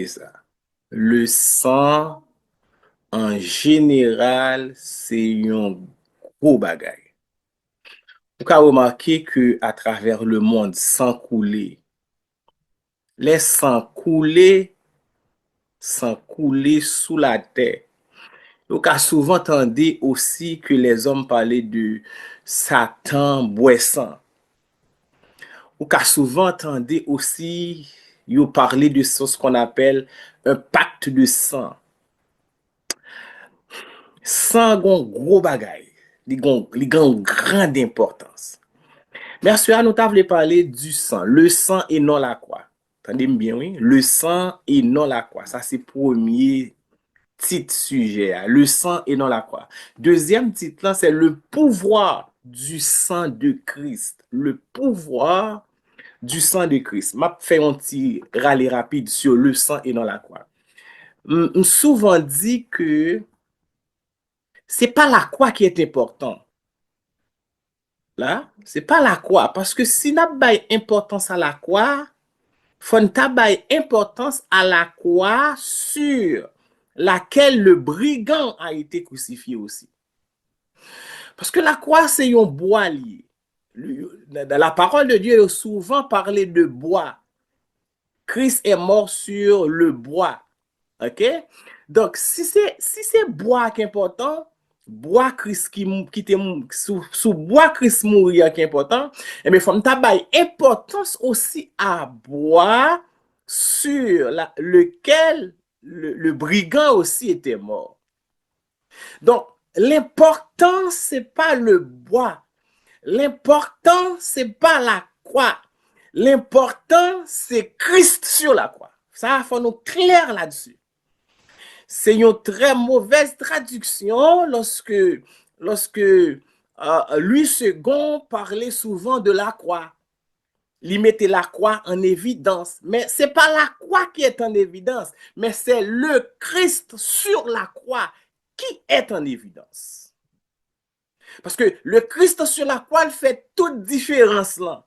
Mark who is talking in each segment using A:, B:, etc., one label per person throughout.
A: Tendez ça. Le sang, en général, c'est un gros bagay. Vous pouvez remarquer que à travers le monde, sang coulé, les sangs coulés sous la terre. Vous avez souvent entendu aussi que les hommes parlaient de Satan boissant. Vous avez souvent entendu aussi ils parler de ce qu'on appelle un pacte de sang. Sang gon gros bagay, li gon grande importance. Merci à nous t'avons parlé du sang, le sang et non la croix. Entendez-moi bien, oui? Le sang et non la croix. Ça, c'est premier titre sujet, hein. Le sang et non la croix. Deuxième titre, là, c'est le pouvoir du sang de Christ. Le pouvoir du sang de Christ. M'a fait un petit rallye rapide sur le sang et non la croix. Souvent dit que c'est pas la croix qui est important. Là, c'est pas la croix. Parce que si n'a pas importance à la croix, faut n'a pas importance à la croix sur laquelle le brigand a été crucifié aussi. Parce que la croix, c'est un bois lié. Dans la parole de Dieu, il y a souvent parlé de bois. Christ est mort sur le bois. OK? Donc, si c'est bois qui est important, bois Christ qui te sous bois Christ mourir qui est important, et bien, il faut tabac importance aussi à bois sur lequel le brigand aussi était mort. Donc, l'important, c'est pas le bois. L'important, c'est pas la croix. L'important, c'est Christ sur la croix. Ça, il faut nous clair là-dessus. C'est une très mauvaise traduction lorsque Louis II parlait souvent de la croix. Il mettait la croix en évidence. Mais ce n'est pas la croix qui est en évidence, mais c'est le Christ sur la croix qui est en évidence. Parce que le Christ sur la croix fait toute différence là.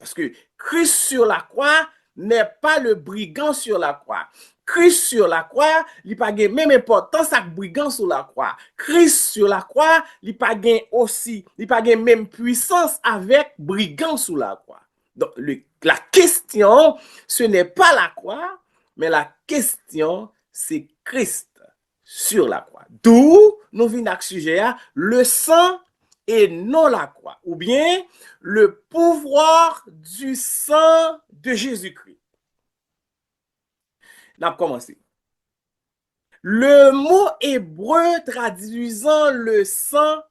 A: Parce que Christ sur la croix n'est pas le brigand sur la croix. Christ sur la croix, il n'a pas même importance avec brigand sur la croix. Christ sur la croix, il n'a pas aussi, il pas même puissance avec brigand sur la croix. Donc, la question, ce n'est pas la croix, mais la question, c'est Christ sur la croix. D'où nous venons à ce sujet, le sang et non la croix, ou bien le pouvoir du sang de Jésus-Christ. On a commencé. Le mot hébreu traduisant le sang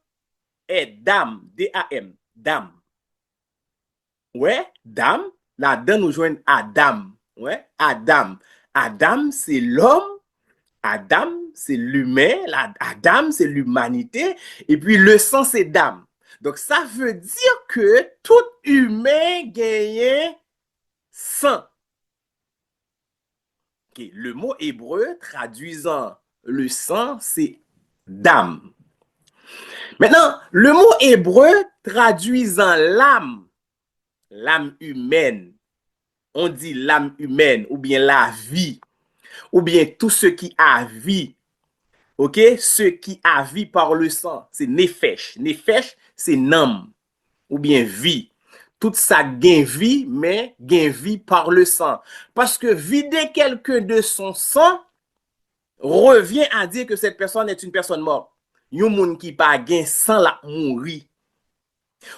A: est dam, D-A-M, dam. Ouais, dam, là-dedans nous joignons Adam. Ouais, Adam. Adam, c'est l'homme. Adam, c'est l'humain. Adam, c'est l'humanité. Et puis le sang, c'est dam. Donc ça veut dire que tout humain gagne sang. Okay. Le mot hébreu traduisant le sang, c'est dam. Maintenant, le mot hébreu traduisant l'âme humaine, on dit l'âme humaine ou bien la vie, ou bien tout ce qui a vie. OK? Ce qui a vie par le sang, c'est nefesh. Nefesh, c'est nam, ou bien vie. Tout ça gain vie, mais gain vie par le sang. Parce que vider quelqu'un de son sang revient à dire que cette personne est une personne morte. Yon moun qui pas gain sang la mourir.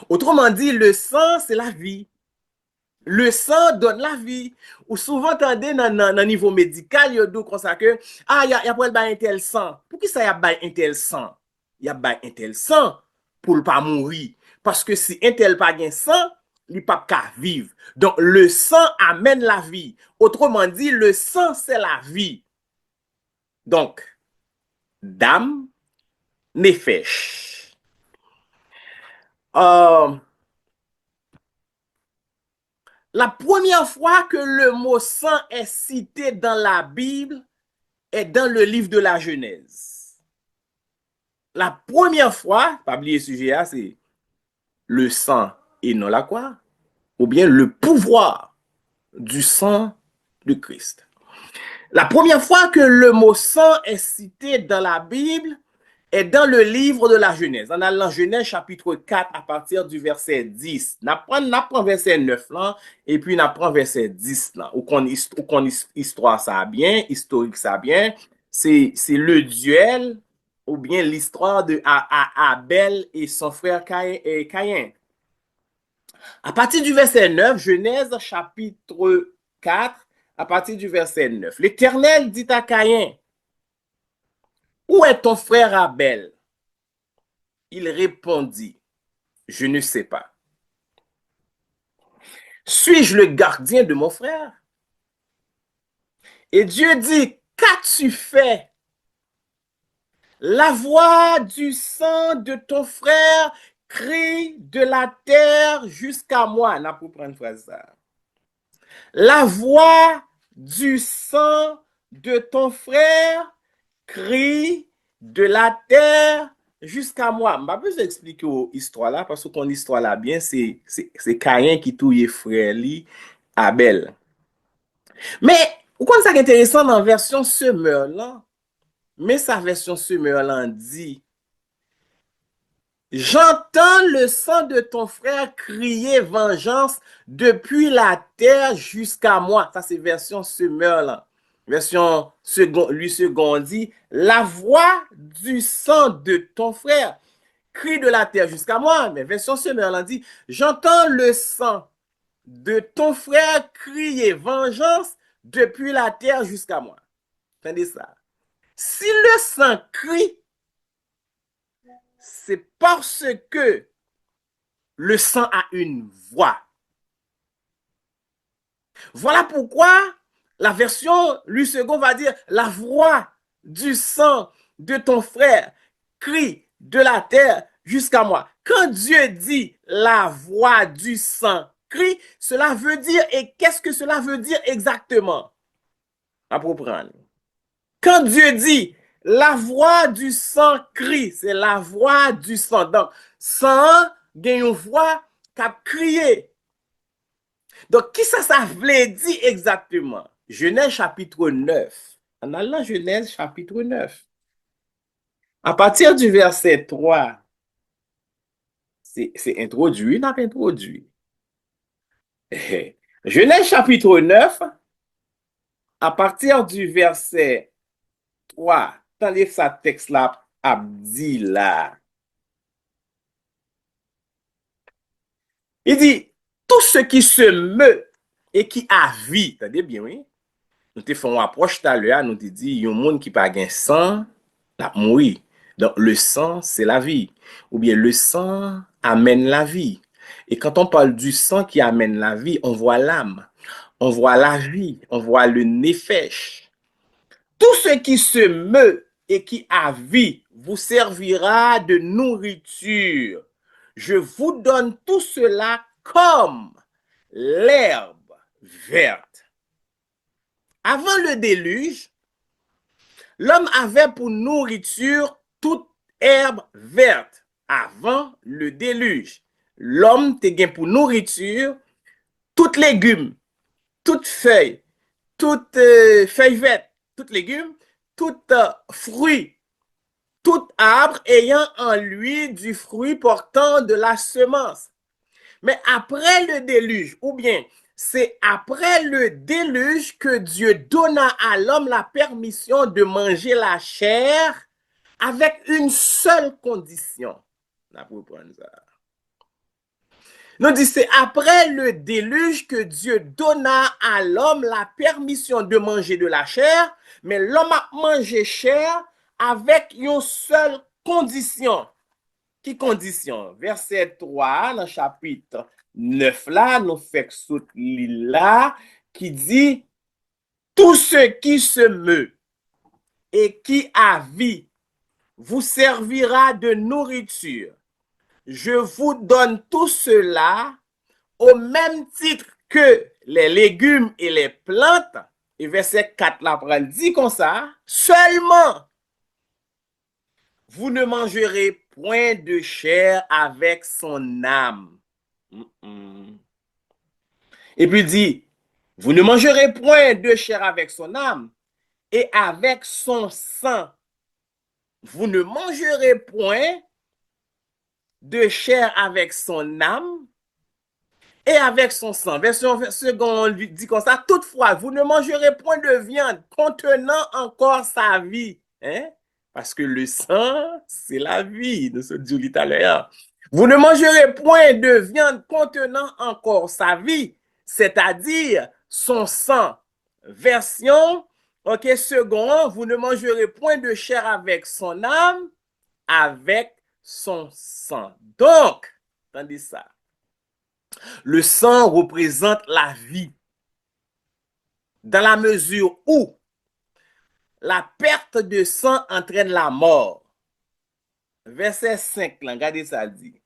A: Autrement dit, le sang, c'est la vie. Le sang donne la vie. Ou souvent, entendez dans le niveau médical, il y a comme ça que, il y a pour un tel sang. Pour qui ça y a un tel sang? Il y a un tel sang pour ne pas mourir. Parce que si un tel pas un sang, il ne peut pas vivre. Donc, le sang amène la vie. Autrement dit, le sang, c'est la vie. Donc, dam, nefesh. La première fois que le mot sang est cité dans la Bible est dans le livre de la Genèse. La première fois, pas oublier ce sujet, c'est le sang et non la croix, ou bien le pouvoir du sang de Christ. La première fois que le mot sang est cité dans la Bible est dans le livre de la Genèse. On a dans Genèse chapitre 4 à partir du verset 10. N'apprend verset 9 là, et puis n'apprend verset 10 là. Ou qu'on histoire ça bien, historique ça bien. C'est le duel ou bien l'histoire de Abel et son frère Caïn. À partir du verset 9, Genèse chapitre 4, à partir du verset 9. L'Éternel dit à Caïn, où est ton frère Abel? Il répondit, je ne sais pas. Suis-je le gardien de mon frère? Et Dieu dit, qu'as-tu fait? La voix du sang de ton frère crie de la terre jusqu'à moi. On a pour prendre phrase ça. La voix du sang de ton frère crie de la terre jusqu'à moi. Je ne vais pas expliquer l'histoire là, parce que ton histoire là bien, c'est Caïn qui touille frère li, Abel. Mais, ou kon ça qui est intéressant dans la version Semeur là, mais sa version Semeur là dit, j'entends le sang de ton frère crier vengeance depuis la terre jusqu'à moi. Ça, c'est version Semeur là. Version second dit, la voix du sang de ton frère crie de la terre jusqu'à moi. Mais version Semeur là dit, j'entends le sang de ton frère crier vengeance depuis la terre jusqu'à moi. Entendez ça. Si le sang crie, c'est parce que le sang a une voix. Voilà pourquoi la version Louis II va dire la voix du sang de ton frère crie de la terre jusqu'à moi. Quand Dieu dit la voix du sang crie, cela veut dire, et qu'est-ce que cela veut dire exactement? À prendre. Quand Dieu dit la voix du sang crie, c'est la voix du sang. Donc, sang gagne une voix qui a crié. Donc, qui ça voulait dire exactement? Genèse chapitre 9. En allant Genèse chapitre 9. À partir du verset 3, c'est introduit, n'a pas introduit. Genèse chapitre 9, à partir du verset 3, tandis que sa texte là a dit là. Il dit, tout ce qui se meut et qui a vie, t'as-tu bien, oui? Nous te faisons approche tout à l'heure, nous te dit, il y a un monde qui n'a pas sang, la mourir. Donc, le sang, c'est la vie. Ou bien, le sang amène la vie. Et quand on parle du sang qui amène la vie, on voit l'âme, on voit la vie, on voit le nefesh. Tout ce qui se meut et qui a vie vous servira de nourriture. Je vous donne tout cela comme l'herbe verte. Avant le déluge, l'homme avait pour nourriture toute herbe verte. Avant le déluge, l'homme te pour nourriture toutes légumes, toutes feuilles, toutes feuilles vertes, toutes légumes, toutes fruits, tout arbre ayant en lui du fruit portant de la semence. Mais après le déluge, ou bien c'est après le déluge que Dieu donna à l'homme la permission de manger la chair avec une seule condition. Nous dit c'est après le déluge que Dieu donna à l'homme la permission de manger de la chair, mais l'homme a mangé chair avec une seule condition. Qui condition? Verset 3, dans le chapitre 9 là, nous faisons sous l'île là, qui dit, tout ce qui se meut et qui a vie vous servira de nourriture. Je vous donne tout cela au même titre que les légumes et les plantes. Et verset 4 là, dit comme ça, seulement vous ne mangerez point de chair avec son âme. Et puis dit, Vous ne mangerez point de chair avec son âme et avec son sang. Vous ne mangerez point de chair avec son âme et avec son sang. Version seconde dit comme ça, toutefois, vous ne mangerez point de viande contenant encore sa vie. Hein? Parce que le sang, c'est la vie, nous sommes dit tout à l'heure. Vous ne mangerez point de viande contenant encore sa vie, c'est-à-dire son sang. Version, ok, second, vous ne mangerez point de chair avec son âme, avec son sang. Donc, attendez ça. Le sang représente la vie. Dans la mesure où la perte de sang entraîne la mort. Verset 5, là, regardez ça dit.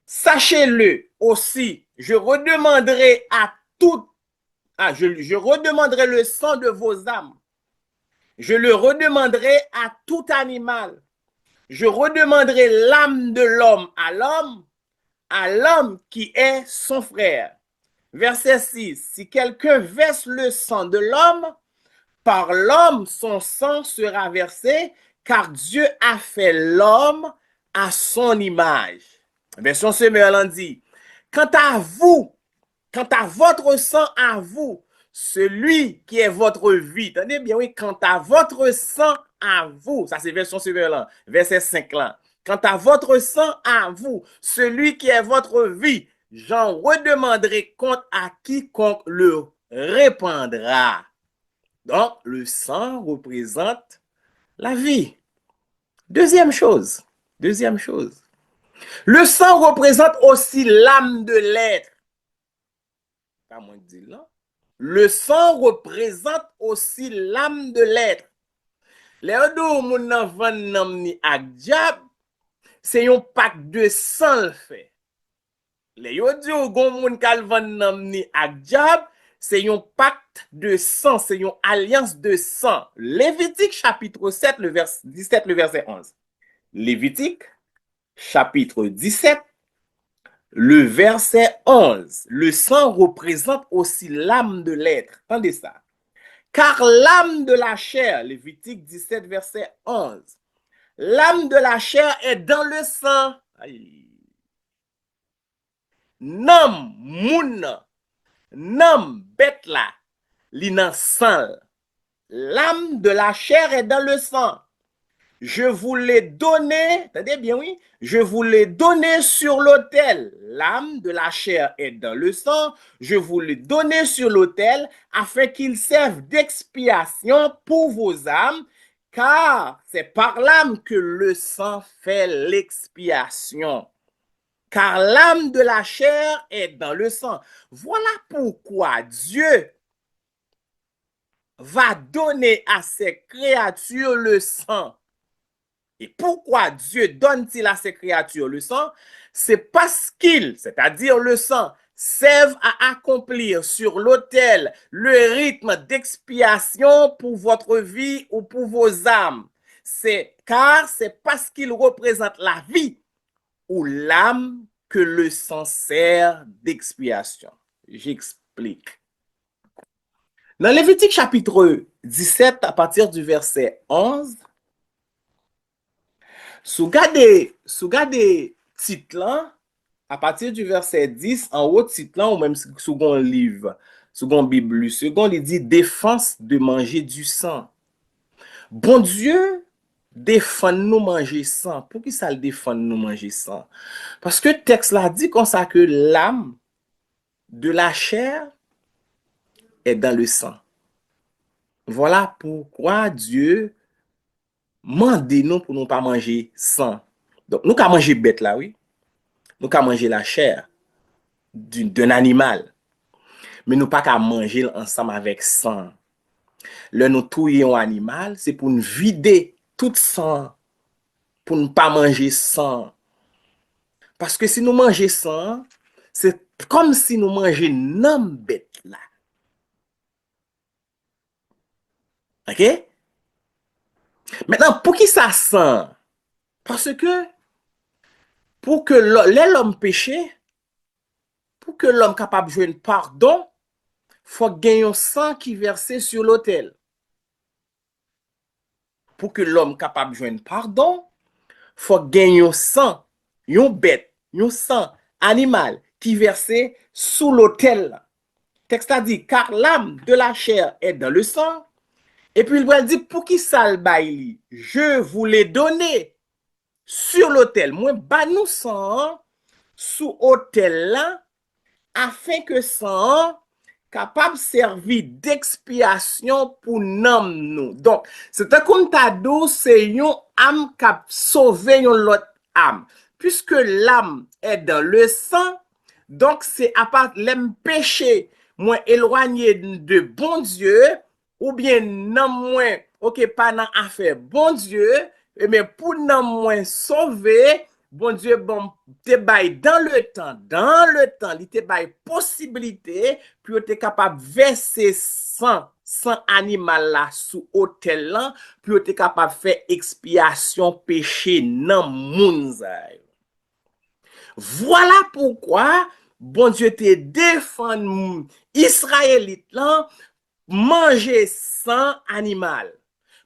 A: Sachez-le aussi, je redemanderai à tout, je redemanderai le sang de vos âmes. Je le redemanderai à tout animal. Je redemanderai l'âme de l'homme à l'homme qui est son frère. Verset 6. Si quelqu'un verse le sang de l'homme, par l'homme son sang sera versé, car Dieu a fait l'homme à son image. Version Semerlan dit, quant à vous, quant à votre sang à vous, celui qui est votre vie. Tenez bien, oui, quant à votre sang à vous. Ça, c'est version Semerlan, verset 5 là. Quant à votre sang à vous, celui qui est votre vie, j'en redemanderai compte à quiconque le répandra. Donc, le sang représente la vie. Deuxième chose, le sang représente aussi l'âme de l'être. Pas moins de dire là. Le sang représente aussi l'âme de l'être. Les deux moun nan van nam ni ak diab, c'est un pacte de sang le fait. Les yo di ou gon moun kal van nam ni ak diab, c'est un pacte de sang, c'est une alliance de sang. Lévitique chapitre 7, le verset 17, le verset 11. Lévitique chapitre 17, le verset 11. Le sang représente aussi l'âme de l'être. Attendez ça. Car l'âme de la chair, Lévitique 17, verset 11, l'âme de la chair est dans le sang. Aïe. Nam moun, nam bête là, li nan sang. L'âme de la chair est dans le sang. Je vous l'ai donné, attendez bien, oui, je vous l'ai donné sur l'autel. L'âme de la chair est dans le sang. Je vous l'ai donné sur l'autel afin qu'il serve d'expiation pour vos âmes, car c'est par l'âme que le sang fait l'expiation. Car l'âme de la chair est dans le sang. Voilà pourquoi Dieu va donner à ses créatures le sang. Et pourquoi Dieu donne-t-il à ses créatures le sang? C'est parce qu'il, c'est-à-dire le sang, servent à accomplir sur l'autel le rythme d'expiation pour votre vie ou pour vos âmes. Car c'est parce qu'il représente la vie ou l'âme que le sang sert d'expiation. J'explique. Dans Lévitique chapitre 17, à partir du verset 11, sous gade titre là, à partir du verset 10, en haut titre là, ou même second livre, second Bible, second il dit défense de manger du sang. Bon Dieu défend nous manger sang. Pour qui ça le défend nous manger sang? Parce que le texte là dit comme ça que l'âme de la chair est dans le sang. Voilà pourquoi Dieu mande nous pour nous pas manger sang. Donc, nous qu'à manger bête là, oui. Nous qu'à manger la chair d'un animal. Mais nous pas qu'à manger ensemble avec sang. Le nous touyer un animal, c'est pour nous vider tout sang. Pour ne pas manger sang. Parce que si nous mangeons sang, c'est comme si nous mangeons non bête là. OK? Maintenant, pour qui ça sent? Parce que pour que l'homme péché, pour que l'homme capable de jouer pardon, faut gagner un sang qui versé sur l'autel. Pour que l'homme capable de joindre pardon, faut gagner un sang, une bête, un sang animal qui versé sous l'autel. Texte a dit, car l'âme de la chair est dans le sang. Et puis il va dire, pour qui ça le bail, je vous l'ai donné sur l'autel. Moi, bah nous sang sous l'autel là, afin que sang capable servir d'expiation pour nous. Donc, c'est un comme t'ado, c'est une âme qui a sauvé une autre âme. Puisque l'âme est dans le sang, donc c'est à part les péchés, moins éloigné de bon Dieu, ou bien non moins, ok, pas dans affaire bon Dieu, mais pour non moins sauver, bon Dieu, bon, te bail dans le temps, il te bail possibilité, puis tu es capable de verser sang animal là sous hôtel là, puis tu es capable de faire expiation péché dans moun zay. Voilà pourquoi bon Dieu te défend Israélite là manger sang animal.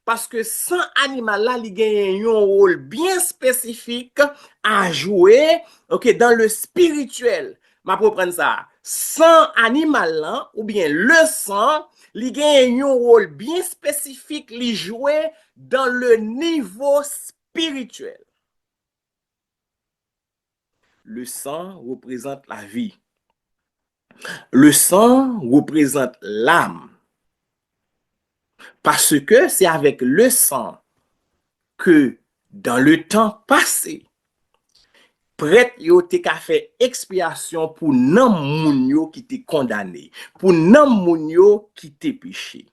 A: Parce que sang animal là, il gagne un rôle bien spécifique à jouer, ok, dans le spirituel. Ma pour prendre ça. Sang animal là, ou bien le sang, il gagne un rôle bien spécifique, il joue dans le niveau spirituel. Le sang représente la vie. Le sang représente l'âme. Parce que c'est avec le sang que dans le temps passé, prêtre yo te ka fait expiation pour nan moun yo qui te condamné, pour nan moun yo qui te péché.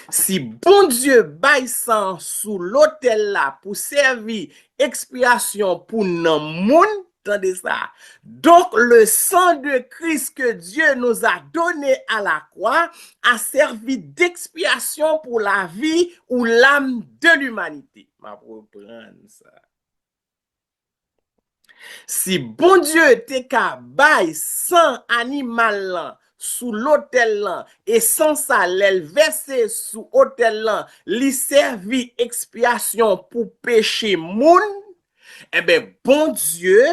A: Si bon Dieu baille sang sous l'autel là pour servir expiation pour nan moun, entendez ça. Donc le sang de Christ que Dieu nous a donné à la croix a servi d'expiation pour la vie ou l'âme de l'humanité. Ma reprendre ça. Si bon Dieu te ka bay sang animal lan, sous l'autel lan, et sans ça, l'el versé sous autel lan, li servi expiation pour péché moun, eh ben, bon Dieu,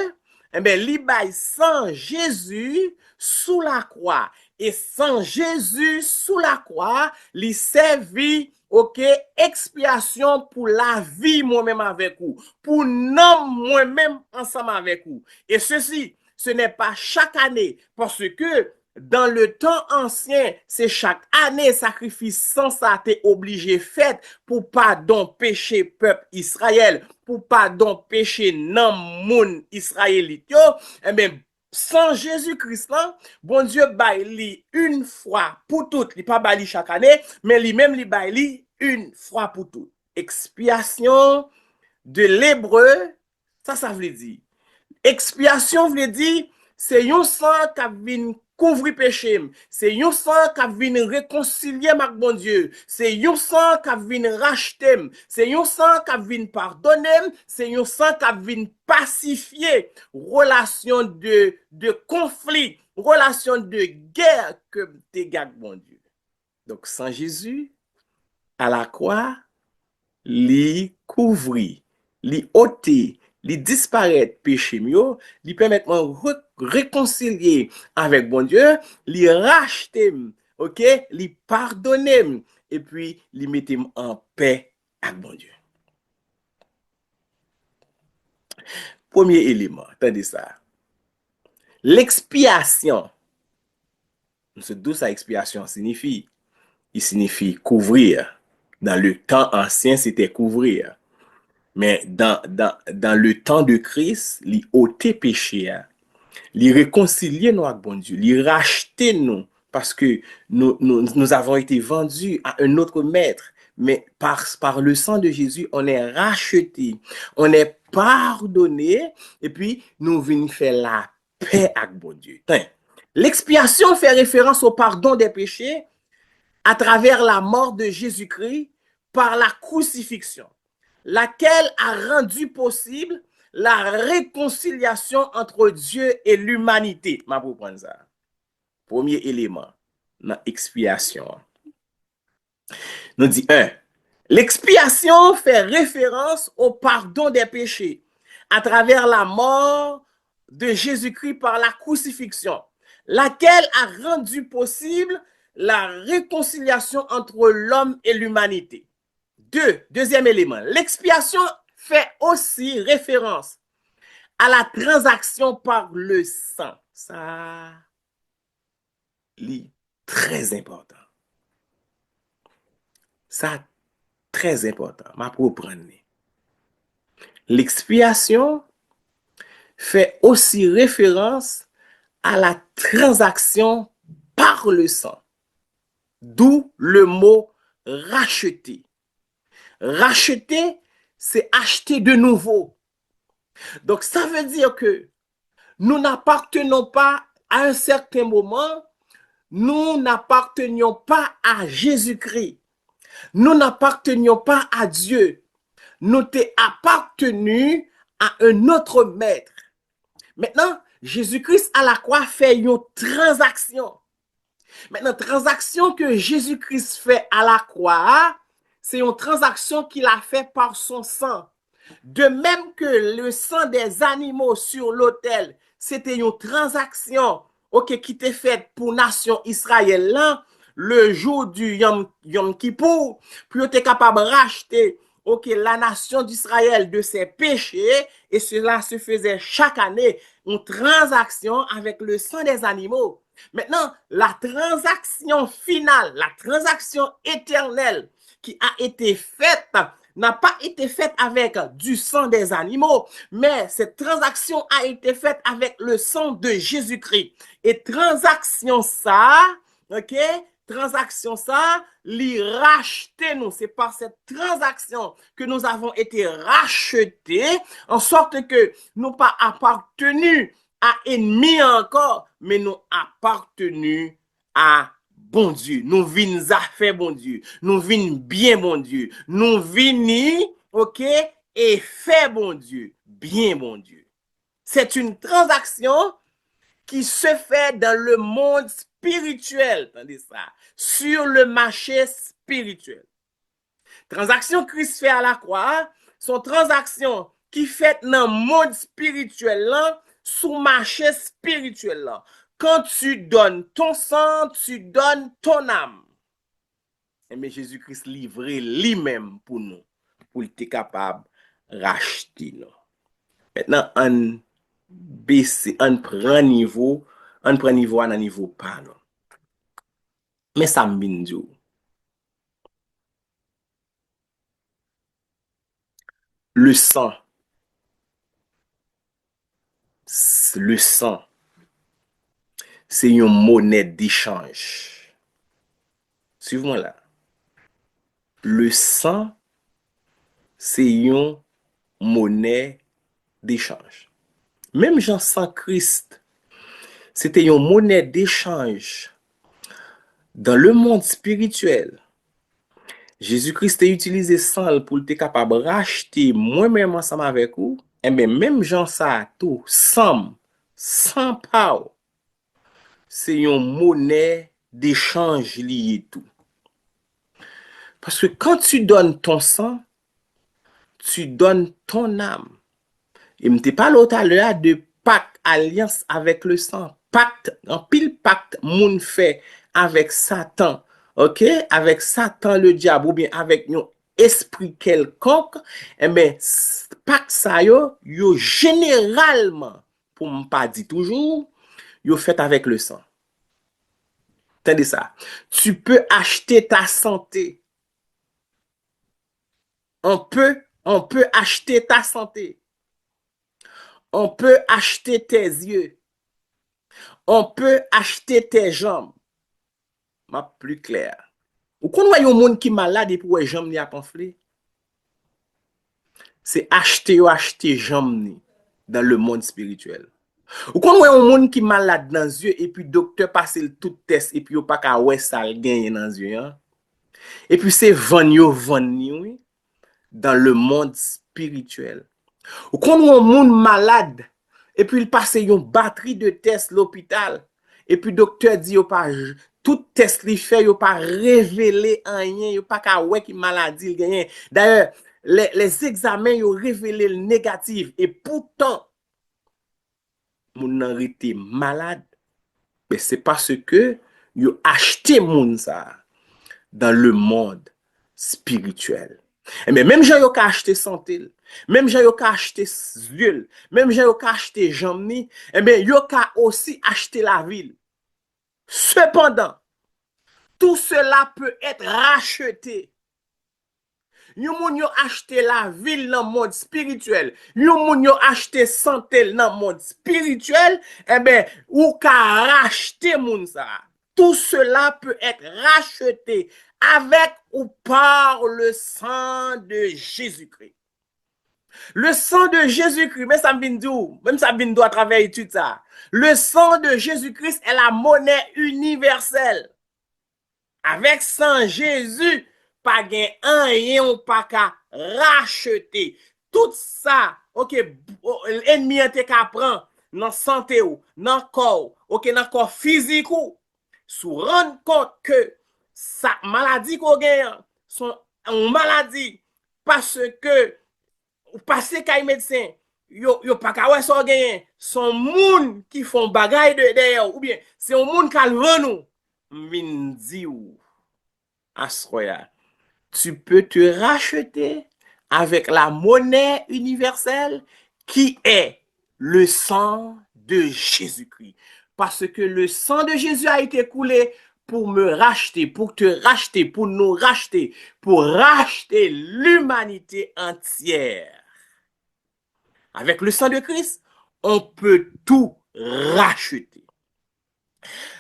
A: eh ben, li bay sang Jésus sous la croix. Et sans Jésus sous la croix, li servi, ok, expiation pour la vie moi-même avec vous, pour non moi-même ensemble avec vous. Et ceci, ce n'est pas chaque année, parce que dans le temps ancien, c'est chaque année sacrifice sans ça t'es obligé fait pour pardon péché peuple Israël, pour pardon péché non moun israélite yo, eh bien, sans Jésus-Christ là, bon Dieu bail li une fois pour toutes, il pas bail chaque année, mais lui même li bail li une fois pour toutes. Expiation de l'hébreu, ça veut dire. Expiation veut dire c'est un sang qui vient couvrir péché, c'est un sang qui vient réconcilier avec bon Dieu, c'est un sang qui vient racheter, c'est un sang qui vient pardonner, c'est un sang qui vient pacifier relation de conflit, relation de guerre que tu gagnes bon Dieu. Donc sans Jésus à la croix, li couvrir, li ôter, li disparaître péché mieux, li permettre réconcilier avec bon Dieu, li racheter, OK, li pardonner et puis li mettre en paix avec bon Dieu. Premier élément, attendez ça. L'expiation. Ce d'où ça expiation signifie? Il signifie couvrir. Dans le temps ancien, c'était couvrir. Mais dans le temps de Christ, il ôté péché, il réconcilier nous avec bon Dieu, il racheter nous parce que nous avons été vendus à un autre maître. Mais par le sang de Jésus, on est racheté, on est pardonné et puis nous venons faire la paix avec bon Dieu. L'expiation fait référence au pardon des péchés à travers la mort de Jésus-Christ par la crucifixion, laquelle a rendu possible la réconciliation entre Dieu et l'humanité. Ma pour prendre ça. Premier élément, dans expiation. Nous dit 1. L'expiation fait référence au pardon des péchés à travers la mort de Jésus-Christ par la crucifixion, laquelle a rendu possible la réconciliation entre l'homme et l'humanité. Deuxième élément, l'expiation fait aussi référence à la transaction par le sang. Ça, c'est très important. Ça, très important. Ma propre année. L'expiation fait aussi référence à la transaction par le sang. D'où le mot racheter. Racheter, c'est acheter de nouveau. Donc, ça veut dire que nous n'appartenons pas à un certain moment, nous n'appartenions pas à Jésus-Christ. Nous n'appartenions pas à Dieu. Nous t'es appartenu à un autre maître. Maintenant, Jésus-Christ à la croix fait une transaction. Maintenant, transaction que Jésus-Christ fait à la croix, c'est une transaction qu'il a fait par son sang. De même que le sang des animaux sur l'autel, c'était une transaction qui était faite pour nation Israël là, le jour du Yom Kippour, pour être capable de racheter la nation d'Israël de ses péchés, et cela se faisait chaque année, une transaction avec le sang des animaux. Maintenant, la transaction finale, la transaction éternelle qui a été faite, n'a pas été faite avec du sang des animaux, mais cette transaction a été faite avec le sang de Jésus-Christ. Et transaction ça, transaction ça, li racheter nous. C'est par cette transaction que nous avons été rachetés, en sorte que nous pas appartenus à ennemi encore, mais nous appartenus à bon Dieu. Nous venons à faire bon Dieu. Nous venons bien bon Dieu. Nous venons, et faire bon Dieu. Bien bon Dieu. C'est une transaction qui se fait dans le monde spirituel. Attendez ça. Sur le marché spirituel. Transaction Christ fait à la croix, sont transactions qui fait dans le monde spirituel là, sous marché spirituel là. Quand tu donnes ton sang, tu donnes ton âme. Mais Jésus-Christ livré lui-même pour nous, pour être capable de racheter nous. Maintenant, on baisse, on prend niveau à un niveau pas. Non. Mais ça me dit, le sang, c'est une monnaie d'échange. Suivez-moi là. Le sang, c'est une monnaie d'échange. Même Jean sans Christ, c'était une monnaie d'échange. Dans le monde spirituel, Jésus-Christ a utilisé sang pour être capable de racheter moi-même ensemble avec vous. Et bien, même Jean ça, tout, sans power, c'est une monnaie d'échange liée tout. Parce que quand tu donnes ton sang, tu donnes ton âme. Et je te parle tout à l'heure de pacte, alliance avec le sang. Pacte, un pile pacte, moun fait avec Satan. Avec Satan le diable ou bien avec un esprit quelconque. Eh bien, pacte ça yo généralement, pour ne pas dire toujours, yo fait avec le sang. Entendez ça? Tu peux acheter ta santé. On peut acheter ta santé. On peut acheter tes yeux. On peut acheter tes jambes. Ma plus clair. Ou qu'on voit un monde qui est malade et pour les jambes ni a pamphlet. C'est acheter jambes dans le monde spirituel. Ou qu'on voit un monde qui est malade dans les yeux et puis docteur passe le tout test et puis il pas qu'à ouais ça gagne dans les yeux. Hein? Et puis c'est vendre dans le monde spirituel. Ou qu'on voit un monde malade et puis il passe une batterie de tests l'hôpital et puis docteur dit pas tout test li fait, yo pas révélé rien, yo pas ka wè ki maladie il gagne. D'ailleurs, les examens yo révélé le négatif et pourtant moun nan rete malade, mais c'est parce que yo acheté moun ça dans le monde spirituel. Et bien, même gens yo ka acheté santé, même gens yo ka acheté yeux, même gens yo ka acheté jambe ni, et bien yo ka aussi acheté la ville. Cependant, tout cela peut être racheté. Yon moun yo acheté la ville dans le monde spirituel. Yon moun yo acheté santé dans le monde spirituel. Eh bien, ou ka racheter moun ça. Tout cela peut être racheté avec ou par le sang de Jésus-Christ. Le sang de Jésus-Christ, même ça vient d'où à travers étude ça. Le sang de Jésus-Christ est la monnaie universelle. Avec sang Jésus, pas gen rien pas ka racheter. Tout ça, OK, l'ennemi te ka prend dans santé ou, dans corps, OK, dans corps physique ou, sou rendre compte que sa maladie qu'on gagne son une maladie parce que ou passe kay médecin yo pas ka wè so gagne son moun qui font bagay de derrière ou bien c'est un moun k'al vend nous vinn di ou asroya tu peux te racheter avec la monnaie universelle qui est le sang de Jésus-Christ. Parce que le sang de Jésus a été coulé pour me racheter, pour te racheter, pour nous racheter, pour racheter l'humanité entière. Avec le sang de Christ, on peut tout racheter.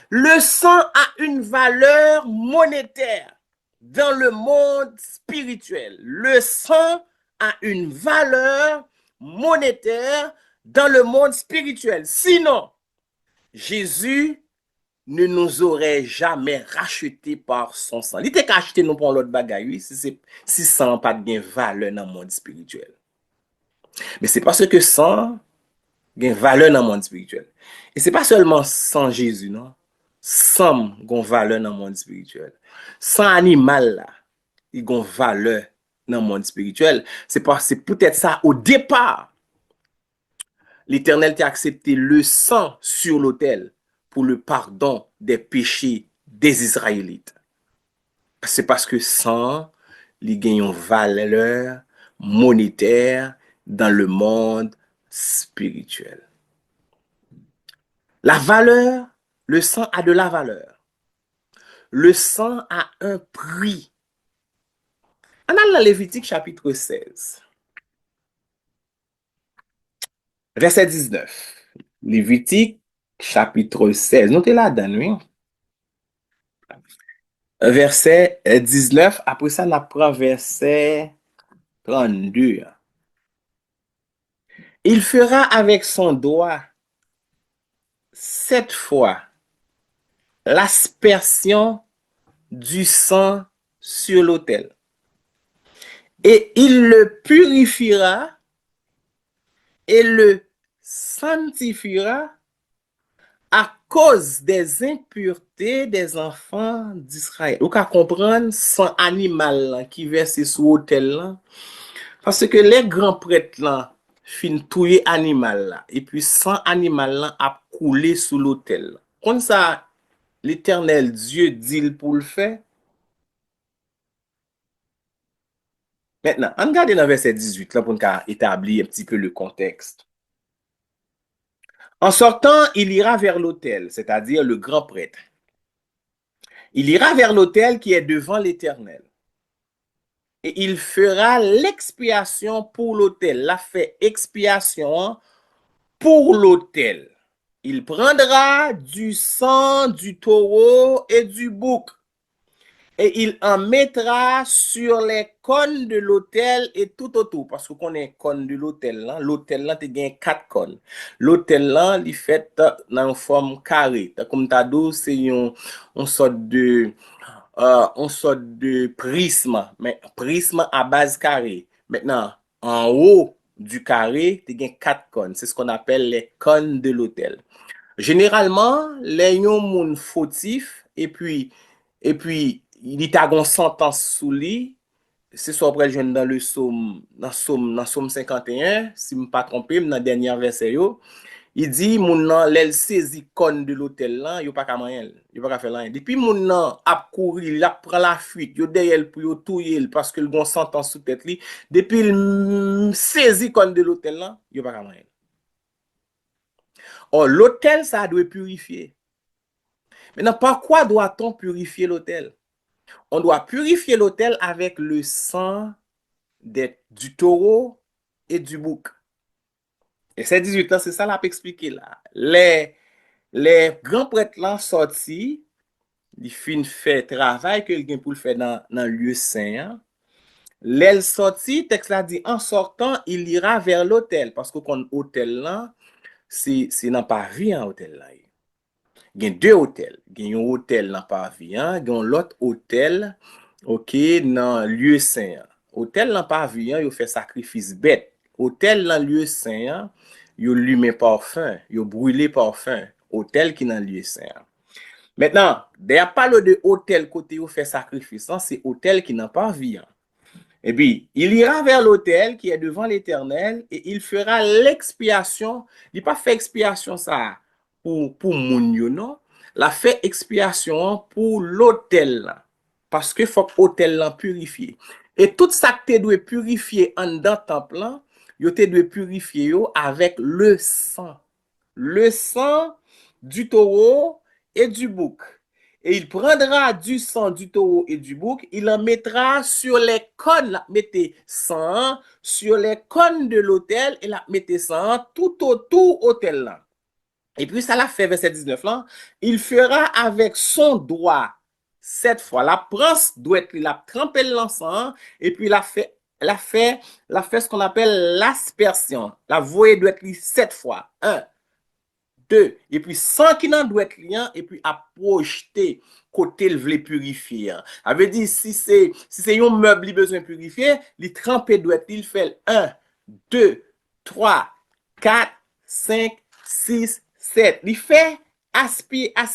A: Le sang a une valeur monétaire dans le monde spirituel. Le sang a une valeur monétaire dans le monde spirituel. Sinon, Jésus ne nous aurait jamais racheté par son sang. Il était acheté nous pour l'autre bagaille, si sang n'a pas de valeur dans le monde spirituel. Mais c'est parce que sang a valeur dans le monde spirituel. Et c'est pas seulement sang Jésus, non? Sang a valeur dans le monde spirituel. Sang animal là, il a valeur dans le monde spirituel. C'est peut-être ça au départ. L'Éternel t'a accepté le sang sur l'autel pour le pardon des péchés des Israélites. C'est parce que sang, il gagne une valeur monétaire dans le monde spirituel. La valeur, le sang a de la valeur. Le sang a un prix. On a dans Lévitique chapitre 16, verset 19. Lévitique chapitre 16. Notez là-dedans, oui. Verset 19. Après ça, on apprend verset 32. Il fera avec son doigt 7 fois l'aspersion du sang sur l'autel. Et il le purifiera et le sanctifiera à cause des impuretés des enfants d'Israël. Vous pouvez comprendre sang animal qui verse sur l'autel. Parce que les grands prêtres là, fin touyer animal là, et puis sang animal là a coulé sous l'autel. Comme ça, l'Éternel Dieu dit pour le faire. Maintenant, on regarde dans verset 18 là pour établir un petit peu le contexte. En sortant, il ira vers l'autel, c'est-à-dire le grand prêtre. Il ira vers l'autel qui est devant l'Éternel. Et il fera l'expiation pour l'autel. La fait expiation pour l'autel. Il prendra du sang du taureau et du bouc. Et il en mettra sur les cônes de l'autel et tout autour. Parce qu'on est cône de l'autel là. L'autel là, tu as 4 cônes. L'autel là, il fait dans une forme carrée. Comme tu as dit, c'est une sorte de prisme. Mais prisme à base carrée. Maintenant, en haut du carré, tu as 4 cônes. C'est ce qu'on appelle les cônes de l'autel. Généralement, les gens fautifs et puis, il t'a gon sentence sous lui, c'est ça après je dans le psaume, dans psaume 51, si je ne me pas trompé, dans le dernier verset, yo, il dit, moun nan, lèl sezi kon de l'hôtel là, yo pas ka mayen, yo pas ka faire rien. Depuis moun nan ap kouri, il ap prend la fuite, yo derrière pour yo touyer parce que le gon sentence sous tête li, depuis il sezi kon de l'hôtel là, yo pas ka mayen. Or, l'hôtel, ça doit purifier. Maintenant, par quoi doit-on purifier l'hôtel? On doit purifier l'hôtel avec le sang du taureau et du bouc. Et c'est 18 ans, c'est ça l'a expliqué là. Les grands prêtres là sortis, ils fin fait travail que ils pour le faire dans le lieu saint. Hein. L'aile sorti, texte là dit en sortant, il ira vers l'hôtel parce que kon hôtel là, c'est dans Paris un hôtel là. Il y a deux hôtels. Il y a un hôtel dans Pavillon, il y a l'autre hôtel OK dans lieu saint. Hôtel dans Pavillon, il fait sacrifice bête. Hôtel dans lieu saint, il allumé parfum, il brûlé parfum. Hôtel qui dans lieu saint. Maintenant, derrière parle de hôtel côté où fait sacrifice, c'est hôtel qui n'a pas vie. Et puis, il ira vers l'autel qui est devant l'Éternel et il fera l'expiation. Il n'a pas fait expiation ça pour moun yo, non? La fait expiation pour l'autel. Parce que faut que l'autel là purifié. Et tout ça que tu dois purifier en dans temple là, yo te dois purifier yo avec le sang. Le sang du taureau et du bouc. Et il prendra du sang du taureau et du bouc, il en mettra sur les cônes, mettez sang sur les cônes de l'autel et la mettez sang tout autour autel là. Et puis ça l'a fait verset 19 là, il fera avec son doigt cette fois. La prince doit être la tremper l'encens et puis la fait ce qu'on appelle l'aspersion. La voie doit être 7 fois. 1 2, et puis sans qui n'en doit être rien, et puis à projeter côté le vle purifier. Ça veut dire, si c'est un meuble, il besoin de purifier, il tremper doit être, il fait 1, 2, 3, 4, 5, 6, 7. Il fait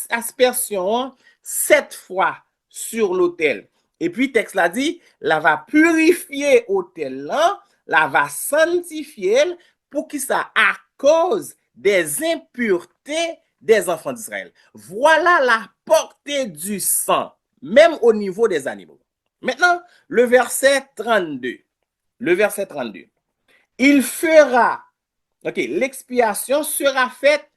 A: aspersion 7 fois sur l'autel. Et puis, texte là dit, la va purifier l'autel là, la va sanctifier pour qu'il ça à cause des impuretés des enfants d'Israël. Voilà la portée du sang, même au niveau des animaux. Maintenant, le verset 32. Le verset 32. Il fera, ok, l'expiation sera faite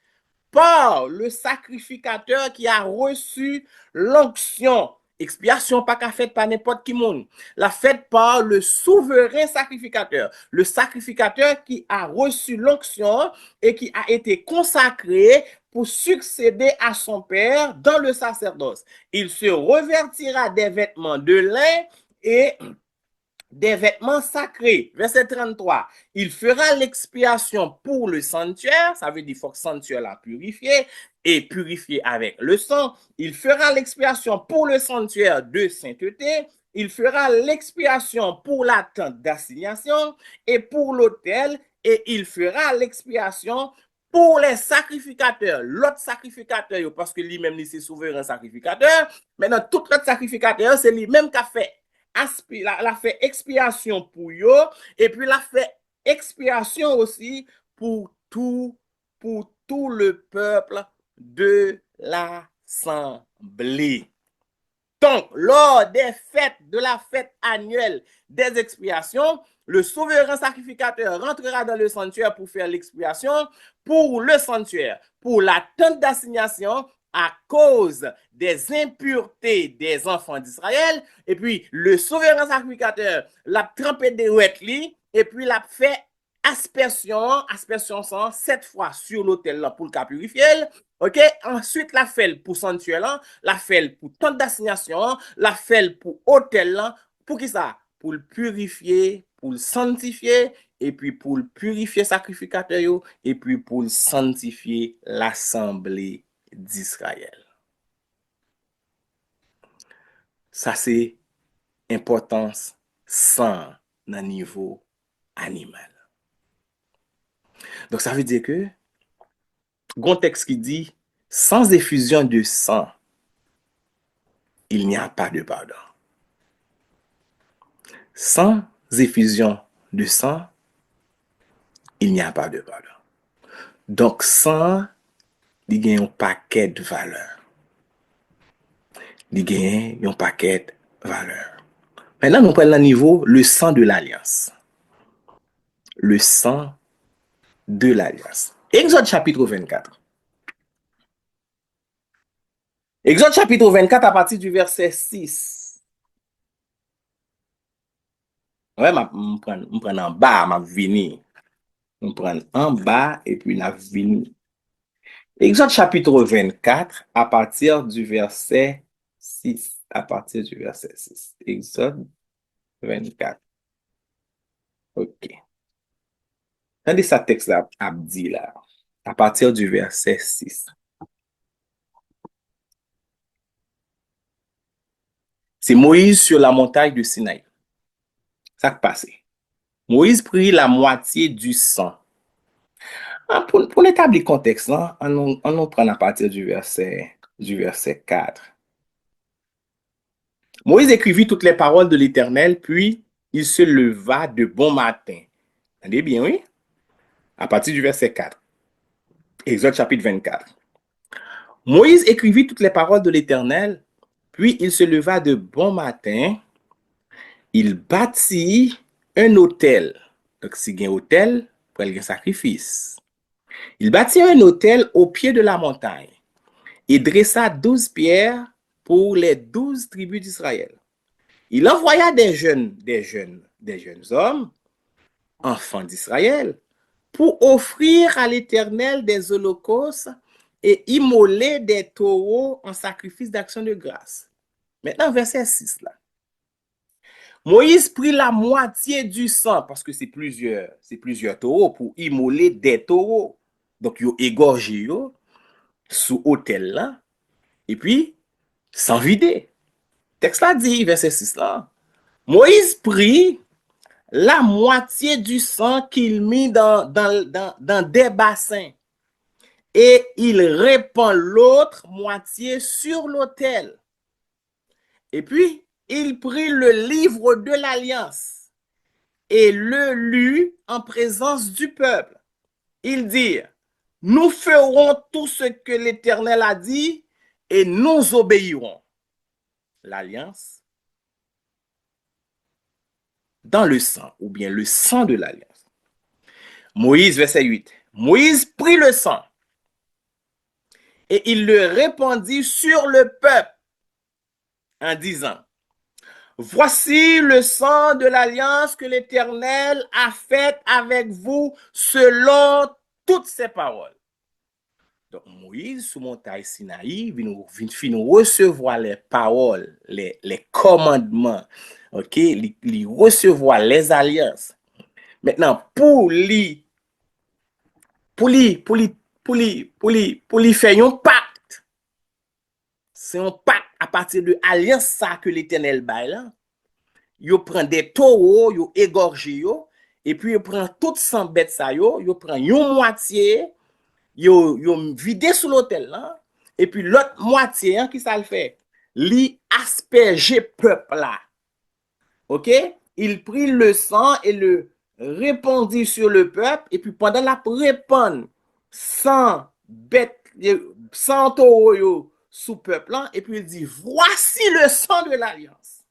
A: par le sacrificateur qui a reçu l'onction. Expiation pas qu'à faite par n'importe qui monde. La faite par le souverain sacrificateur. Le sacrificateur qui a reçu l'onction et qui a été consacré pour succéder à son père dans le sacerdoce. Il se revêtira des vêtements de lin et des vêtements sacrés. Verset 33. Il fera l'expiation pour le sanctuaire. Ça veut dire qu'il faut que le sanctuaire la purifié et purifié avec le sang. Il fera l'expiation pour le sanctuaire de sainteté. Il fera l'expiation pour la tente d'assignation et pour l'autel. Et il fera l'expiation pour les sacrificateurs. L'autre sacrificateur, parce que lui-même, c'est souverain sacrificateur. Maintenant, tout l'autre sacrificateur, c'est lui-même qui a fait la fait expiation pour yo et puis la fait expiation aussi pour tout le peuple de l'assemblée. Donc, lors des fêtes de la fête annuelle des expiations, le souverain sacrificateur rentrera dans le sanctuaire pour faire l'expiation pour le sanctuaire, pour la tente d'assignation à cause des impuretés des enfants d'Israël. Et puis, le souverain sacrificateur l'a trempé des ouetlis et puis l'a fait aspersion sang 7 fois sur l'autel là pour le cas purifier. OK? Ensuite, la fait pour sanctuaire là, la fait pour tente d'assignation, la fait pour hôtel là, pour qui ça? Pour le purifier, pour le sanctifier, et puis pour le purifier sacrificateur, et puis pour le sanctifier l'assemblée d'Israël. Ça, c'est importance sang dans le niveau animal. Donc, ça veut dire que, un texte qui dit, sans effusion de sang, il n'y a pas de pardon. Sans effusion de sang, il n'y a pas de pardon. Donc, sang, il y a un paquet de valeurs. Il y a un paquet de valeurs. Maintenant, nous prenons le niveau, le sang de l'alliance. Le sang de l'alliance. Exode chapitre 24. Exode chapitre 24 à partir du verset 6. Ouais, je prends en bas, je vini. Je prends en bas et puis je vini. Exode chapitre 24 à partir du verset 6. À partir du verset 6. Exode 24. Ok. Regardez sa texte là, Abdi là. À partir du verset 6. C'est Moïse sur la montagne de Sinaï. Ça qui passe. Moïse prit la moitié du sang. Pour établir le contexte, là, on prend à partir du verset 4. Moïse écrivit toutes les paroles de l'Éternel, puis il se leva de bon matin. Entendez bien, oui? À partir du verset 4. Exode chapitre 24. Moïse écrivit toutes les paroles de l'Éternel, puis il se leva de bon matin, il bâtit un autel. Donc, si il y a un autel, pour un sacrifice. Il bâtit un autel au pied de la montagne et dressa 12 pierres pour les 12 tribus d'Israël. Il envoya des jeunes hommes, enfants d'Israël, pour offrir à l'Éternel des holocaustes et immoler des taureaux en sacrifice d'action de grâce. Maintenant, verset 6 là. Moïse prit la moitié du sang, parce que c'est plusieurs taureaux, pour immoler des taureaux. Donc, ils ont égorgé sous autel là, et puis, sans vider. Texte là dit, verset 6 là. Moïse prit la moitié du sang qu'il mit dans des bassins et il répand l'autre moitié sur l'autel. Et puis, il prit le livre de l'Alliance et le lut en présence du peuple. Il dit, nous ferons tout ce que l'Éternel a dit et nous obéirons. L'Alliance dans le sang, ou bien le sang de l'Alliance. Moïse, verset 8. Moïse prit le sang et il le répandit sur le peuple en disant, voici le sang de l'alliance que l'Éternel a faite avec vous selon toutes ses paroles. Donc Moïse, sous montagne Sinaï, vient recevoir les paroles, les commandements, ok, il recevoir les alliances. Maintenant, pour lui faire un pacte, c'est un pacte à partir de l'alliance ça que l'Éternel baille là. Il prend des taureaux, il égorge yo, et puis il prend toute sang bête ça yo, il prend une moitié, il vide sous l'autel là, et puis l'autre moitié, qui ça le fait? Li asperger peuple là. OK? Il prit le sang et le répandit sur le peuple, et puis pendant la répandre, sans bête, sans taureau sous peuple là, et puis il dit, voici le sang de l'alliance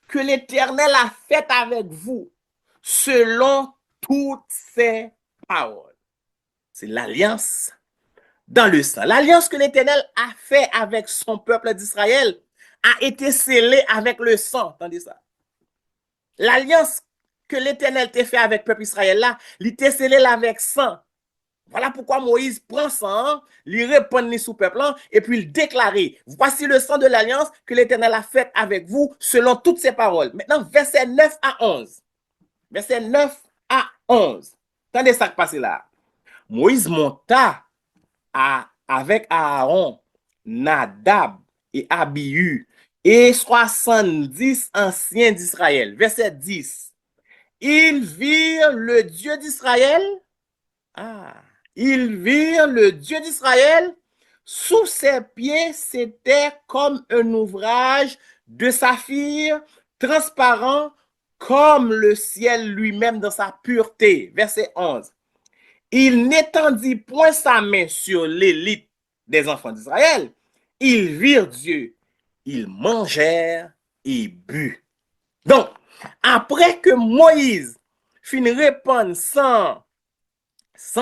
A: que l'Éternel a fait avec vous selon toutes ses paroles. C'est l'alliance dans le sang. L'alliance que l'Éternel a fait avec son peuple d'Israël a été scellée avec le sang. Entendez ça? L'alliance que l'Éternel t'a fait avec le peuple Israël là, il était scellé avec sang. Voilà pourquoi Moïse prend sang, il répand sous peuple et puis il déclare, voici le sang de l'alliance que l'Éternel a fait avec vous selon toutes ses paroles. Maintenant, verset 9 à 11. Verset 9 à 11. Attendez ça qui passe là. Moïse monta avec Aaron, Nadab et Abihu et 70 anciens d'Israël. Verset 10. Ils virent le Dieu d'Israël. Ils virent le Dieu d'Israël Sous ses pieds, c'était comme un ouvrage de saphir transparent comme le ciel lui-même dans sa pureté. Verset 11. Il n'étendit point sa main sur l'élite des enfants d'Israël. Ils virent Dieu. Ils mangèrent et bu. Donc, après que Moïse finit répandre sans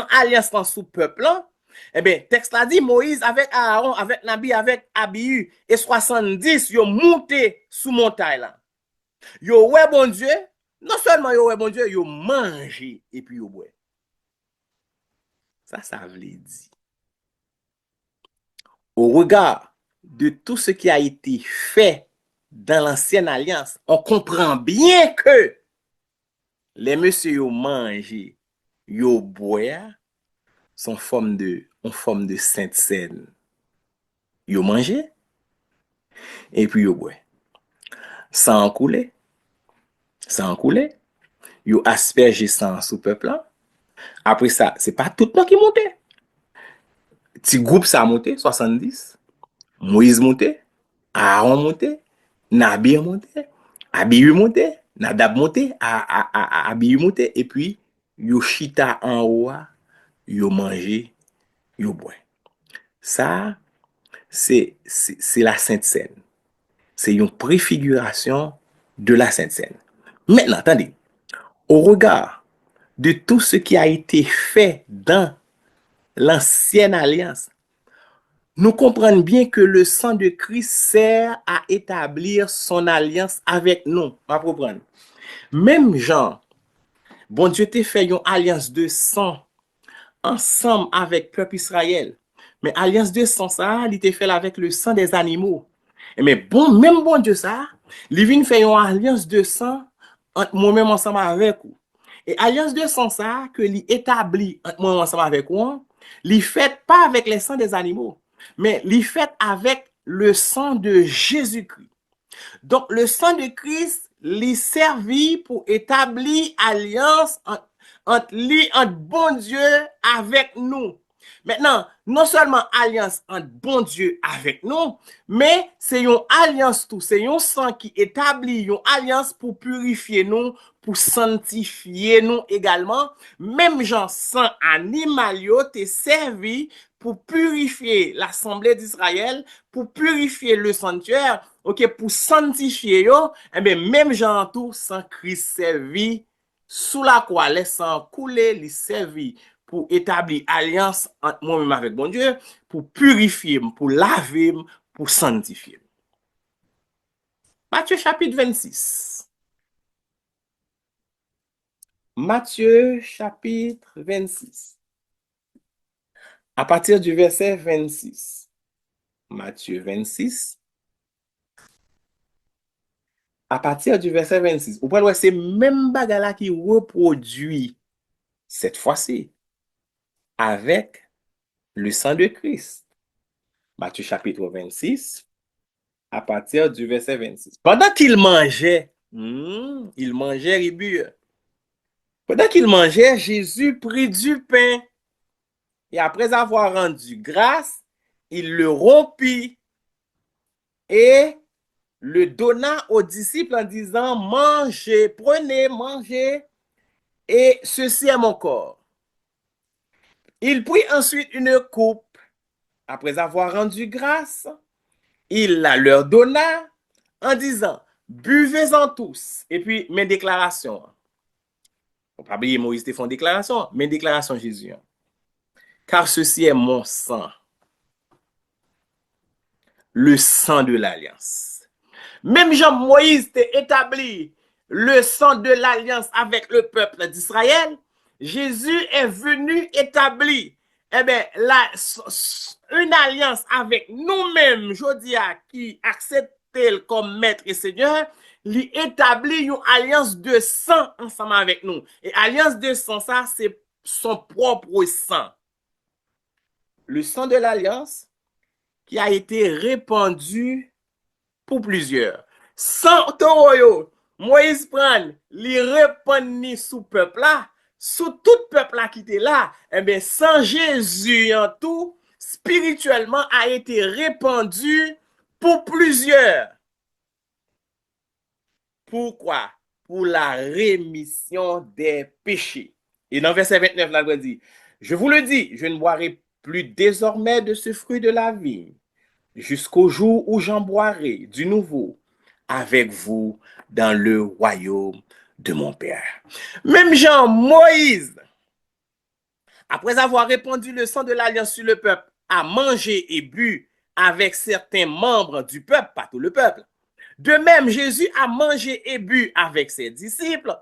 A: alliance dans sous peuple, eh bien, texte là dit Moïse avec Aaron, avec Nabi, avec Abihu et 70, ils ont monté sous montagne là. Ils ont ouais bon Dieu, non seulement ils ont ouais bon Dieu, ils ont mangé et puis ils ont boit. Ça veut dire. Au regard de tout ce qui a été fait dans l'ancienne alliance, on comprend bien que les messieurs ont mangé, ils ont boire, sont en forme de sainte scène. Ils ont mangé et puis ils ont boire. Sans couler, ils ont aspergé sang sous peuple là. Après ça, c'est pas tout le monde qui montait. Petit groupe ça a monté, 70. Moïse montait, Aaron montait, Nabi montait, Abihu montait, Nadab montait, Abihu montait, et puis Yoshita en haut, yo mangé, yo boit. Ça, c'est la Sainte Seine. C'est une préfiguration de la Sainte Seine. Maintenant, attendez, au regard de tout ce qui a été fait dans l'ancienne alliance, nous comprenons bien que le sang de Christ sert à établir son alliance avec nous. On va comprendre. Même Jean, bon Dieu t'a fait une alliance de sang ensemble avec le peuple Israël. Mais alliance de sang, ça, il était fait avec le sang des animaux. Mais bon, même bon Dieu, ça, il vient faire une alliance de sang entre moi-même ensemble avec vous. Et alliance de sang, ça, que l'établit entre moi-même ensemble avec vous, il fait pas avec les sangs des animaux, mais il fait avec le sang de Jésus-Christ. Donc, le sang de Christ lui servit pour établir alliance entre bon Dieu avec nous. Maintenant, non seulement alliance entre bon Dieu avec nous, mais c'est une alliance tout, c'est un sang qui établit une alliance pour purifier nous, pour sanctifier nous également. Même genre sang animal t'est servi pour purifier l'assemblée d'Israël, pour purifier le sanctuaire, ok, pour sanctifier yo, eh bien, même genre tout, sang Christ servi sous la croix, laissant couler, les servi pour établir alliance entre moi-même avec mon Dieu, pour purifier, pour laver, pour sanctifier. Matthieu chapitre 26. Matthieu chapitre 26. À partir du verset 26. Matthieu 26. À partir du verset 26. Vous pouvez voir, c'est même bagala qui reproduit cette fois-ci avec le sang de Christ. Matthieu chapitre 26. À partir du verset 26. Pendant qu'il mangeait, il mangeait et buvait. Pendant qu'il mangeait, Jésus prit du pain et après avoir rendu grâce, il le rompit et le donna aux disciples en disant, mangez, prenez, mangez, et ceci est mon corps. Il prit ensuite une coupe, après avoir rendu grâce, il la leur donna en disant, buvez-en tous. Et puis, mes déclarations. On ne pas oublier Moïse te font déclaration, mes déclarations Jésus. Car ceci est mon sang, le sang de l'alliance. Même Jean-Moïse t'a établi le sang de l'alliance avec le peuple d'Israël, Jésus est venu établir une alliance avec nous-mêmes, je dis à qui accepte comme maître et seigneur, lui établit une alliance de sang ensemble avec nous. Et alliance de sang, ça, c'est son propre sang. Le sang de l'alliance qui a été répandu pour plusieurs. Sans taureau, Moïse prend, li répand sous peuple là, sous tout peuple là qui était là, eh bien, sans Jésus en tout, spirituellement a été répandu pour plusieurs. Pourquoi? Pour la rémission des péchés. Et dans verset 29, là, il dit, je vous le dis, je ne boirai plus désormais de ce fruit de la vigne, jusqu'au jour où j'en boirai du nouveau avec vous dans le royaume de mon Père. Même Jean, Moïse, après avoir répandu le sang de l'alliance sur le peuple, a mangé et bu avec certains membres du peuple, pas tout le peuple. De même, Jésus a mangé et bu avec ses disciples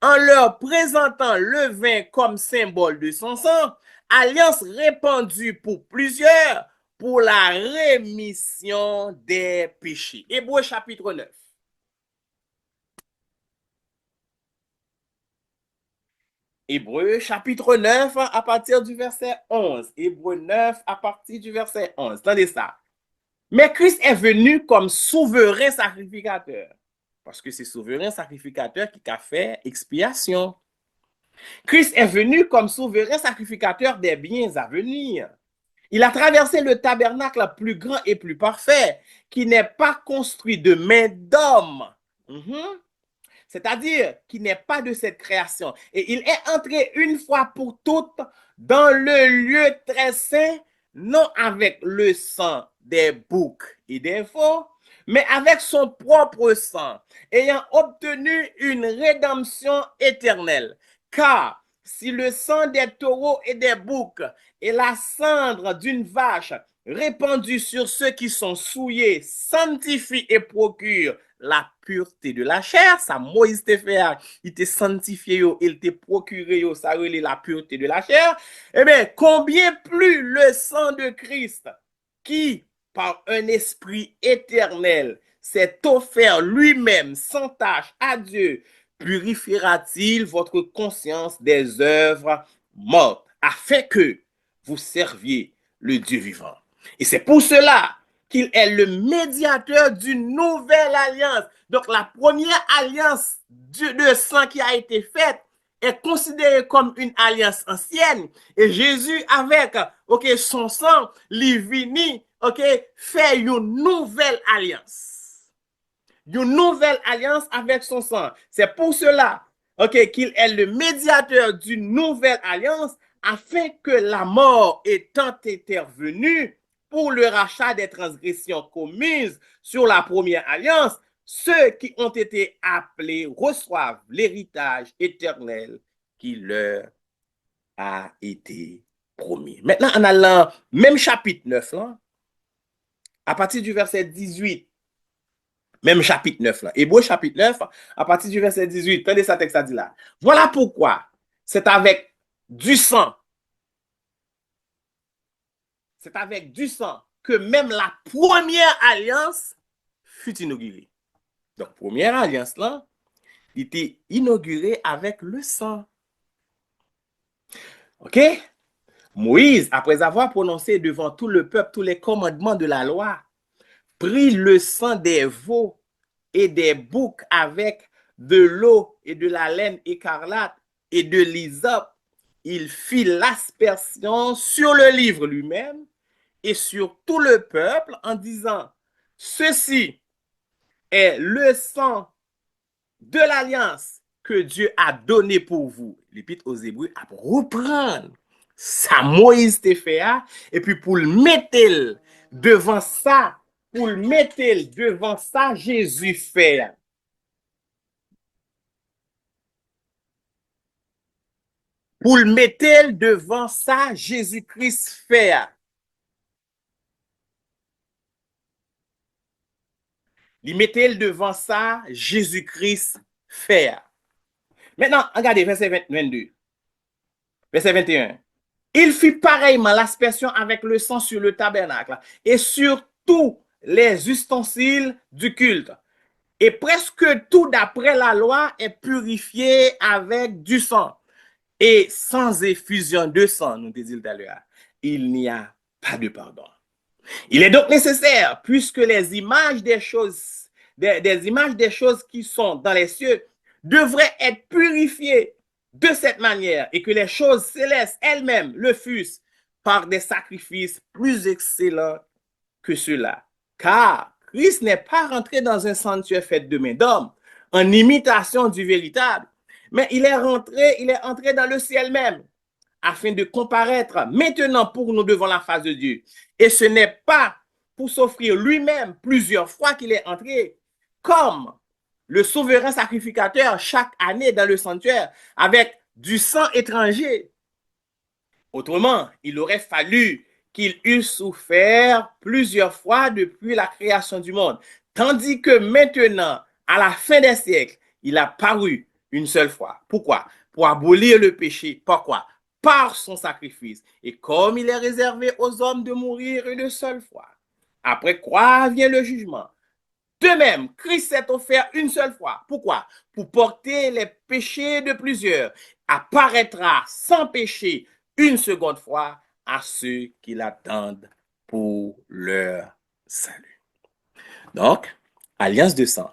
A: en leur présentant le vin comme symbole de son sang, alliance répandue pour plusieurs pour la rémission des péchés. Hébreux chapitre 9. Hébreux chapitre 9 à partir du verset 11. Hébreux 9 à partir du verset 11. Attendez ça. Mais Christ est venu comme souverain sacrificateur. Parce que c'est souverain sacrificateur qui a fait expiation. Christ est venu comme souverain sacrificateur des biens à venir. Il a traversé le tabernacle plus grand et plus parfait, qui n'est pas construit de main d'homme. C'est-à-dire qui n'est pas de cette création. Et il est entré une fois pour toutes dans le lieu très saint, non avec le sang des boucs et des veaux, mais avec son propre sang, ayant obtenu une rédemption éternelle. Car si le sang des taureaux et des boucs et la cendre d'une vache répandue sur ceux qui sont souillés sanctifie et procure la pureté de la chair, ça Moïse te fait, il te sanctifié, il te procuré, ça relève la pureté de la chair, eh bien, combien plus le sang de Christ, qui, par un esprit éternel, s'est offert lui-même sans tâche à Dieu, purifiera-t-il votre conscience des œuvres mortes, afin que vous serviez le Dieu vivant. Et c'est pour cela qu'il est le médiateur d'une nouvelle alliance. Donc la première alliance de sang qui a été faite est considérée comme une alliance ancienne. Et Jésus, avec son sang, l'ivini, fait une nouvelle alliance. Une nouvelle alliance avec son sang. C'est pour cela qu'il est le médiateur d'une nouvelle alliance, afin que la mort étant intervenue pour le rachat des transgressions commises sur la première alliance, ceux qui ont été appelés reçoivent l'héritage éternel qui leur a été promis. Maintenant, en allant, même chapitre 9, là, à partir du verset 18, même chapitre 9, là, Hébreux chapitre 9, à partir du verset 18, tenez ça texte, ça dit là. Voilà pourquoi c'est avec du sang que même la première alliance fut inaugurée. Donc, première alliance là, il était inaugurée avec le sang. OK? Moïse, après avoir prononcé devant tout le peuple tous les commandements de la loi, prit le sang des veaux et des boucs avec de l'eau et de la laine écarlate et de l'hysope. Il fit l'aspersion sur le livre lui-même et sur tout le peuple en disant, ceci est le sang de l'alliance que Dieu a donné pour vous. L'épître aux Hébreux a reprendre ça Moïse te fait et puis pour le mettre devant ça, Jésus fait. Pour le mettre devant ça, Jésus-Christ fait. Il mettait devant ça, Jésus-Christ fait. Maintenant, regardez verset 22. Verset 21. Il fit pareillement l'aspersion avec le sang sur le tabernacle et sur tous les ustensiles du culte. Et presque tout d'après la loi est purifié avec du sang. Et sans effusion de sang, nous disons tout à l'heure, il n'y a pas de pardon. Il est donc nécessaire, puisque les images des choses, des images des choses qui sont dans les cieux devraient être purifiées de cette manière et que les choses célestes elles-mêmes le fussent par des sacrifices plus excellents que ceux-là. Car Christ n'est pas rentré dans un sanctuaire fait de main d'homme, en imitation du véritable, mais il est entré dans le ciel même, afin de comparaître maintenant pour nous devant la face de Dieu. Et ce n'est pas pour s'offrir lui-même plusieurs fois qu'il est entré, comme le souverain sacrificateur chaque année dans le sanctuaire, avec du sang étranger. Autrement, il aurait fallu qu'il eût souffert plusieurs fois depuis la création du monde, tandis que maintenant, à la fin des siècles, il a paru une seule fois. Pourquoi? Pour abolir le péché. Pourquoi? Par son sacrifice. Et comme il est réservé aux hommes de mourir une seule fois, après quoi vient le jugement. De même, Christ s'est offert une seule fois. Pourquoi? Pour porter les péchés de plusieurs. Apparaîtra sans péché une seconde fois à ceux qui l'attendent pour leur salut. Donc, alliance de sang.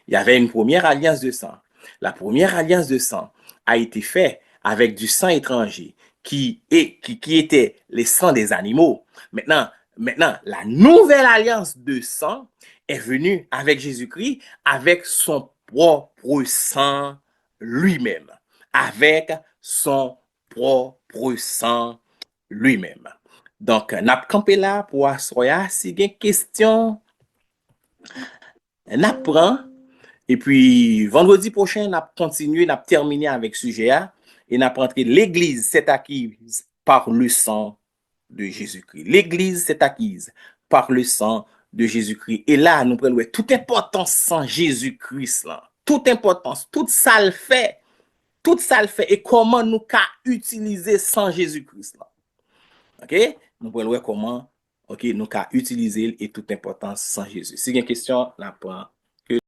A: Il y avait une première alliance de sang. La première alliance de sang a été faite avec du sang étranger qui était les sangs des animaux. Maintenant, la nouvelle alliance de sang est venue avec Jésus-Christ, avec son propre sang lui-même. Avec son propre sang lui-même. Donc, n'a campé là pour assoya si gen question, n'a prend et puis vendredi prochain n'a continué, n'a terminé avec sujet A et n'a rentré l'église s'est acquise par le sang de Jésus-Christ. L'église s'est acquise par le sang de Jésus-Christ. Et là, nous prenons toute importance sans Jésus-Christ là. Toute importance, toute ça le fait. Tout ça le fait et comment nous qu'à utiliser sans Jésus-Christ là. OK? Nous allons voir comment OK, nous qu'à utiliser et toute importance sans Jésus. Si il y a une question, la prend